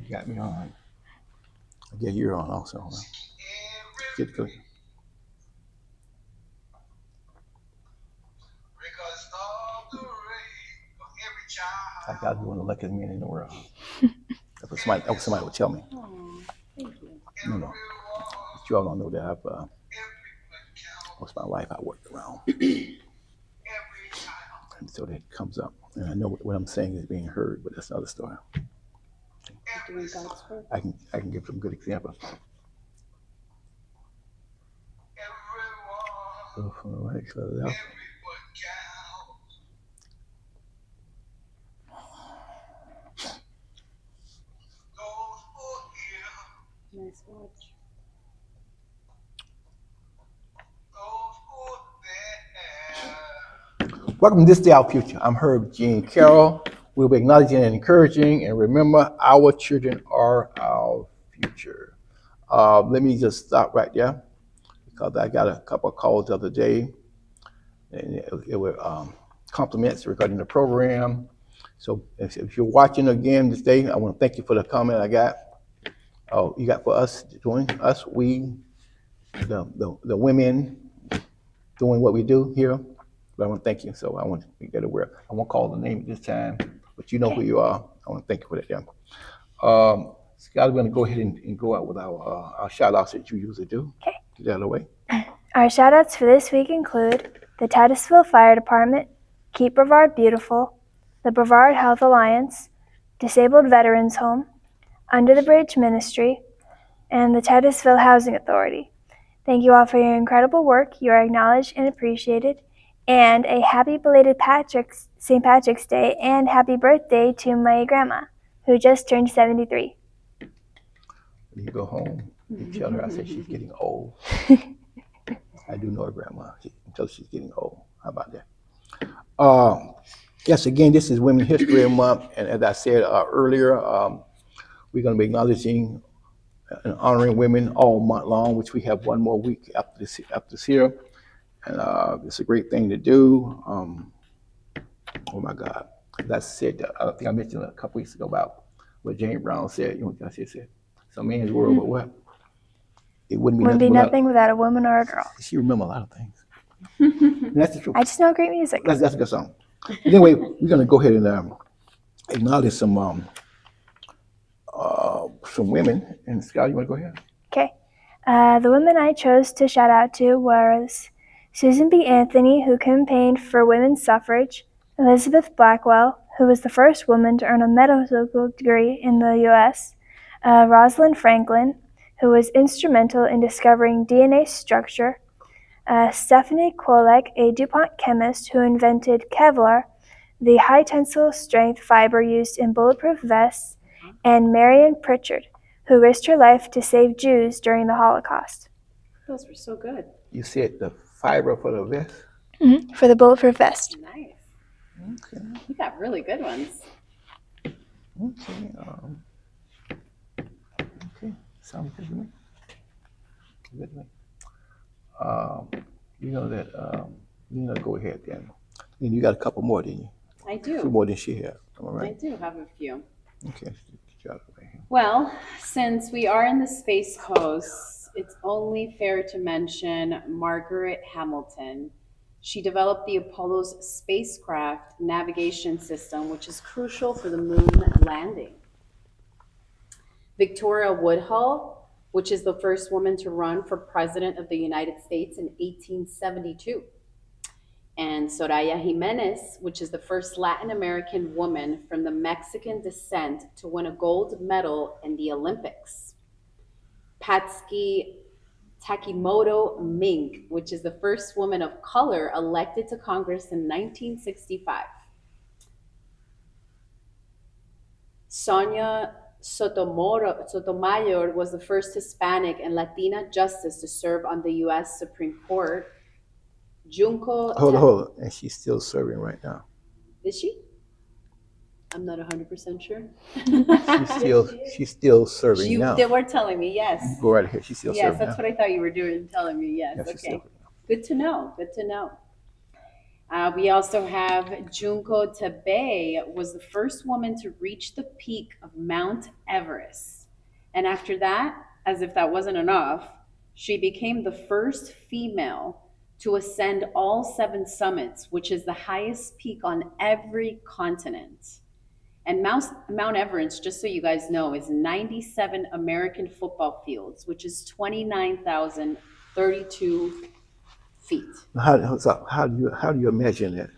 You got me on. Yeah, you're on also. Huh? Get good. I got one of the luckiest men in the world. That was somebody would tell me. Oh, thank you. You know, but you all don't know that I've most of my life I worked around, and so that comes up. And I know what I'm saying is being heard, but that's another story. Doing God's work. I can give some good examples. So from the right to the left. Nice watch. Welcome to This Day Our Future. I'm Herb Jean Carroll. We'll be acknowledging and encouraging, and remember, our children are our future. Let me just stop right there because I got a couple of calls the other day, and it were compliments regarding the program. So if you're watching again this day, I want to thank you for the comment I got. Oh, you got for us doing us, we, the women doing what we do here. But I want to thank you. So I want to get aware. I won't call the name this time, but you know who you are. I want to thank you for that. Yeah. Scott, we're going to go ahead and go out with our shout outs that you usually do. Okay. Get that out of the way. Our shout outs for this week include the Titusville Fire Department, Keep Brevard Beautiful, the Brevard Health Alliance, Disabled Veterans Home, Under the Bridge Ministry, and the Titusville Housing Authority. Thank you all for your incredible work. You are acknowledged and appreciated. And a happy belated St. Patrick's Day and happy birthday to my grandma, who just turned 73. When you go home, you tell her I said she's getting old. I do know her grandma until she's getting old. How about that? Yes, again, this is Women's History Month, and as I said earlier, we're going to be acknowledging and honoring women all month long, which we have one more week after this here, and it's a great thing to do. Oh my God, as I said, I think I mentioned a couple weeks ago about what James Brown said. You know what I said? It's a man's world, but what? It wouldn't be nothing without a woman or a girl. She remember a lot of things. And that's the truth. I just know great music. That's a good song. Anyway, we're going to go ahead and acknowledge some women. And Scott, you want to go ahead? Okay. The women I chose to shout out to was Susan B. Anthony, who campaigned for women's suffrage, Elizabeth Blackwell, who was the first woman to earn a medical degree in the U.S., Rosalind Franklin, who was instrumental in discovering DNA structure, Stephanie Kwolek, a DuPont chemist who invented Kevlar, the high tensile strength fiber used in bulletproof vests, and Marion Pritchard, who risked her life to save Jews during the Holocaust. Those were so good. You said the fiber for the vest? Mm-hmm. For the bulletproof vest. Nice. Okay. You got really good ones. Okay. Okay. Sounds good to me. Good to me. You know that, go ahead then. And you got a couple more, didn't you? I A few do. more than she had. All right. I do have a few. Okay. Good job. Well, since we are in the Space Coast, it's only fair to mention Margaret Hamilton. She developed the Apollo's spacecraft navigation system, which is crucial for the moon landing. Victoria Woodhull, which is the first woman to run for president of the United States in 1872. And Soraya Jimenez, which is the first Latin American woman from the Mexican descent to win a gold medal in the Olympics. Patsuki Takimoto Mink, which is the first woman of color elected to Congress in 1965. Sonia Sotomayor was the first Hispanic and Latina justice to serve on the U.S. Supreme Court. Junko. Hold on. And she's still serving right now. Is she? I'm not 100% sure. She's still serving now. They were telling me, yes. Go right ahead. She's still serving Yes, that's now. what I thought you were doing, telling me, yes. Yeah, she's Okay. still- Good to know. Good to know. We also have Junko Tabei was the first woman to reach the peak of Mount Everest. And after that, as if that wasn't enough, she became the first female to ascend all 7 summits, which is the highest peak on every continent. And Mount Everest, just so you guys know, is 97 American football fields, which is 29,032 feet. How do you imagine that?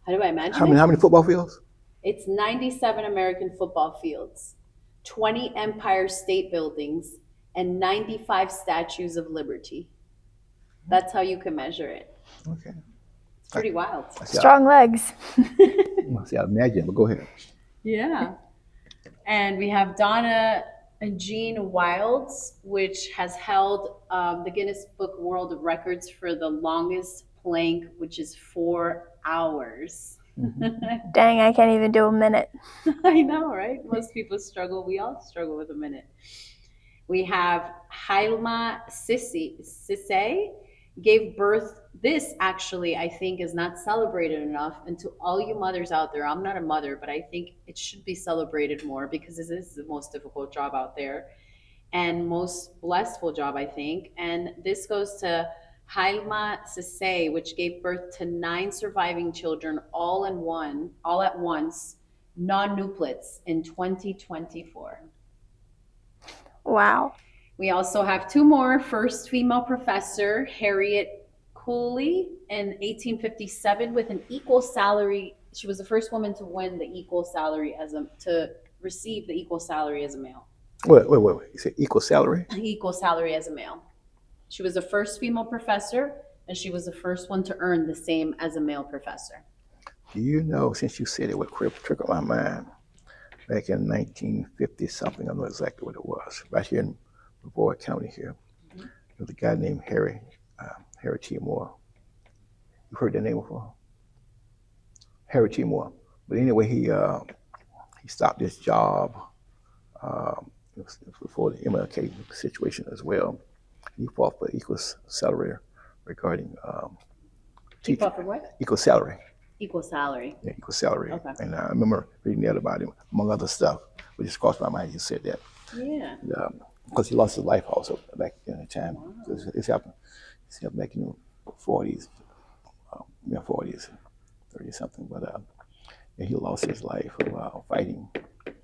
How do I imagine How it? many football fields? It's 97 American football fields, 20 Empire State Buildings, and 95 Statues of Liberty. That's how you can measure it. Okay. It's pretty wild. Strong legs. See, I imagine, but go ahead. Yeah. And we have Donna Jean Wilds, which has held the Guinness Book World of Records for the longest plank, which is 4 hours. Dang, I can't even do a minute. I know, right? Most people struggle. We all struggle with a minute. We have Hailma Sisse gave birth. This actually, I think, is not celebrated enough. And to all you mothers out there, I'm not a mother, but I think it should be celebrated more because this is the most difficult job out there and most blissful job, I think. And this goes to Hailma Sisse, which gave birth to 9 surviving children all at once, non-nuplets in 2024. Wow. We also have 2 more. First female professor, Harriet Cooley in 1857 with an equal salary. She was the first woman to win the equal salary to receive the equal salary as a male. Wait. You said equal salary? Equal salary as a male. She was the first female professor, and she was the first one to earn the same as a male professor. Do you know, since you said it, what triggered my mind? Back in 1950 something, I don't know exactly what it was. Right here in Brevard County here, there was a guy named Harry T. Moore. You've heard that name before? Harry T. Moore. But anyway, he stopped his job. It was before the MLK situation as well. He fought for equal salary regarding He fought for what? equal salary. Equal salary. Yeah, equal salary. Okay. And I remember reading that about him, among other stuff, which just crossed my mind. He said that. Yeah. Because he lost his life also back in the time. Wow. It's happened back in the 40s, 40s, 30 something. But yeah, he lost his life fighting. And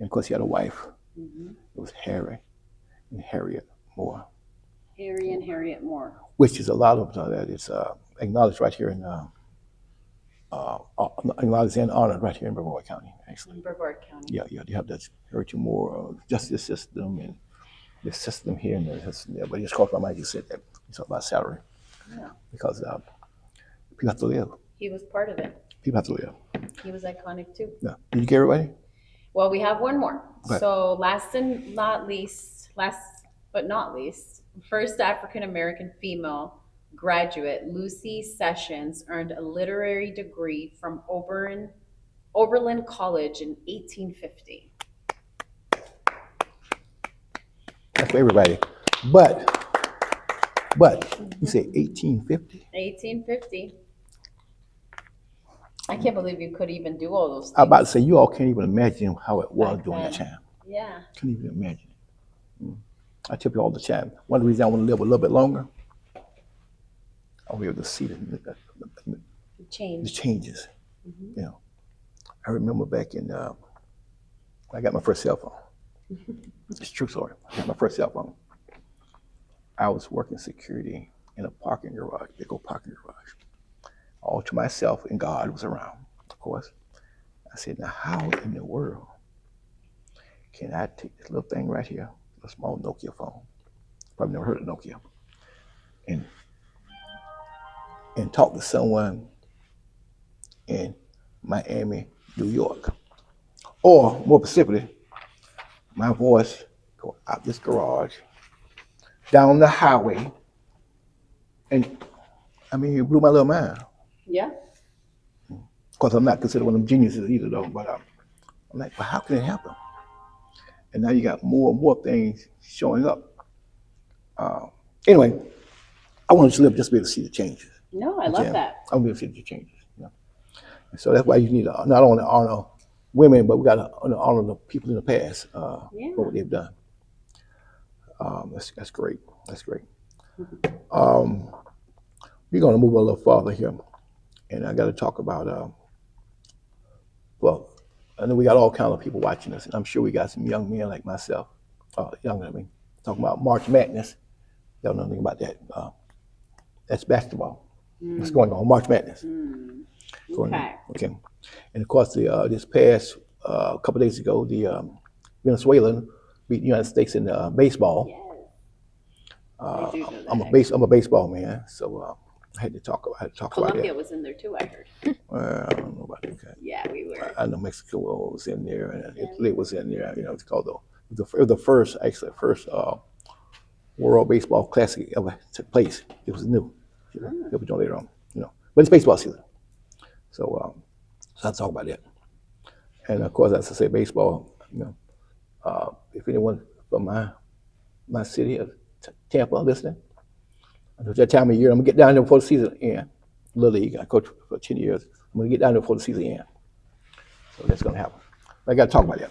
of course, he had a wife. Mm-hmm. It was Harry and Harriet Moore. Harry and Harriet Moore. Which is a lot of that. It's acknowledged right here in acknowledged and honored right here in Brevard County, actually. In Brevard County. Yeah, you have that Harry T. Moore justice system and the system here and the system there. But it just crossed my mind. You said that. You talk about salary. Yeah. Because people have to live. He was part of it. People have to live. He was iconic too. Yeah. Did you get everybody? Well, we have one more. Okay. So last but not least, first African American female graduate, Lucy Sessions, earned a literary degree from Oberlin College in 1850. That's for everybody. But you say 1850? 1850. I can't believe you could even do all those things. I'm about to say, you all can't even imagine how it was Back during then. that time. Yeah. Can't even imagine it. I tell people all the time, one of the reasons I want to live a little bit longer, I'll be able to see the changes. Mm-hmm. You know, I remember back in, I got my first cell phone. It's a true story. I got my first cell phone. I was working security in a parking garage, big old parking garage, all to myself, and God was around, of course. I said, now how in the world can I take this little thing right here, a small Nokia phone, probably never heard of Nokia, and talk to someone in Miami, New York? Or more specifically, my voice go out this garage, down the highway, and I mean, it blew my little mind. Yeah. Of course, I'm not considered one of them geniuses either, though, but I'm like, well, how can it happen? And now you got more and more things showing up. Anyway, I wanted to live just to be able to see the changes. No, I love that. I'm going to see the changes. You know? And so that's why you need to not only honor women, but we got to honor the people in the past Yeah. for what they've done. That's great. That's great. Um, we're going to move a little farther here, and I got to talk about. Well, I know we got all kind of people watching us, and I'm sure we got some young men like myself, younger than me, talking about March Madness. Y'all know nothing about that. That's basketball. What's going on? March Madness. Going on. Okay. Okay. And of course, this past couple days ago, the Venezuelan beat the United States in baseball. Yes. I do know that. I'm a baseball man, so I had to talk about Colombia that. was in there too, I heard. I don't know about that. Yeah, we were. I know Mexico was in there, and Italy was in there. You know, it's called the first World Baseball Classic ever took place. It was new. It was done later on. You know, but it's baseball season, so I'll talk about that. And of course, as I say, baseball. You know, if anyone from my city of Tampa listening, at that time of year, I'm gonna get down there before the season ends. Little League, I coached for 10 years. I'm gonna get down there before the season ends. So that's gonna happen. But I gotta talk about that.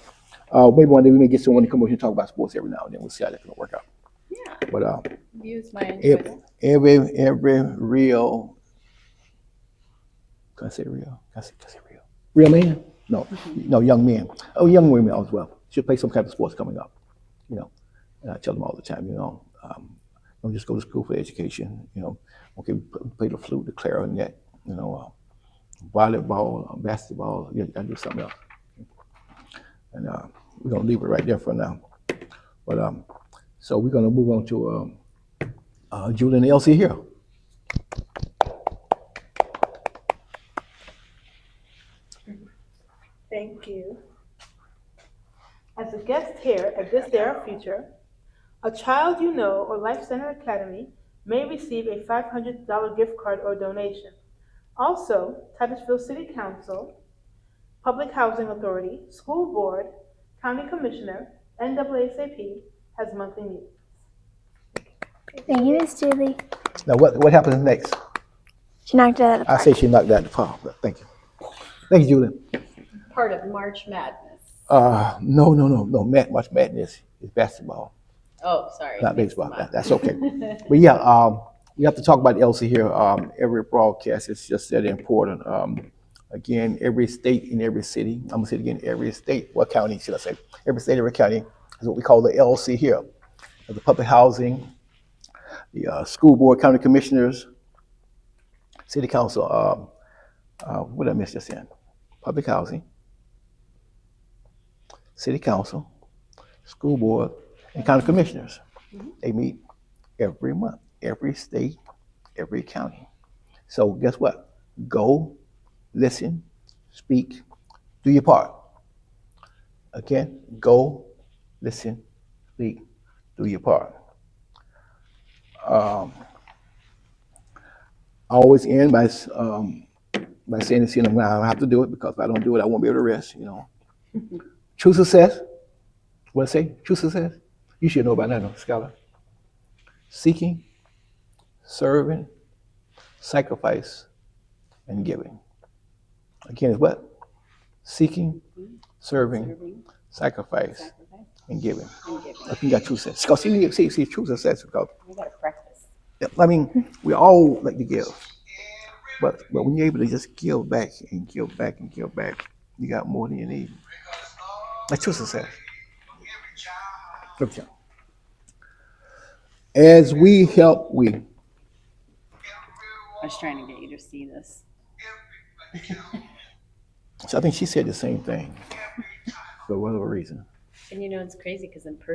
Maybe one day we may get someone to come over here and talk about sports every now and then. We'll see how that's gonna work out. Yeah. But Views my enjoyment. every real, can I say real? Can I say real? Real man? No, young men. Oh, young women as well. Should play some kind of sports coming up. You know, and I tell them all the time. You know, don't just go to school for education. You know, okay, play the flute, the clarinet. You know, volleyball, basketball. You gotta do something else. And we're gonna leave it right there for now. But so we're gonna move on to Julian and Elsie here. Thank you. As a guest here at This Day Our Future, a child you know or Life Center Academy may receive a $500 gift card or donation. Also, Titusville City Council, Public Housing Authority, School Board, County Commissioner, NAACP has monthly meetings. Thank you, Miss Julie. Now, what happens next? She knocked it out of the I park. say she knocked that out the park. But thank you. Thank you, Julian. Part of March Madness. No. March Madness is basketball, Oh, sorry. not mixed baseball. them up. That's okay. But yeah, we have to talk about Elsie here. Every broadcast is just that important. Again, every state and every city, I'm gonna say it again, every state, what county should I say? Every state, every county is what we call the LC here. The public housing, the school board, county commissioners, city council, what did I miss just in? Public housing, city council, school board, and county commissioners. They meet every month, every state, every county. So guess what? Go, listen, speak, do your part. Again, go, listen, speak, do your part. I always end by saying this, you know, I have to do it because if I don't do it, I won't be able to rest, you know. True success, what I say? True success? You should know about that, no, scholar. Seeking, serving, sacrifice, and giving. Again, it's what? Seeking, serving, sacrifice, and giving. If you got true success. Because see, true success, because We gotta practice. I mean, we all like to give. But when you're able to just give back and give back and give back, you got more than you need. That's true success. Okay. As we help, we. I was trying to get you to see this. So I think she said the same thing for whatever reason. And you know, it's crazy because in person,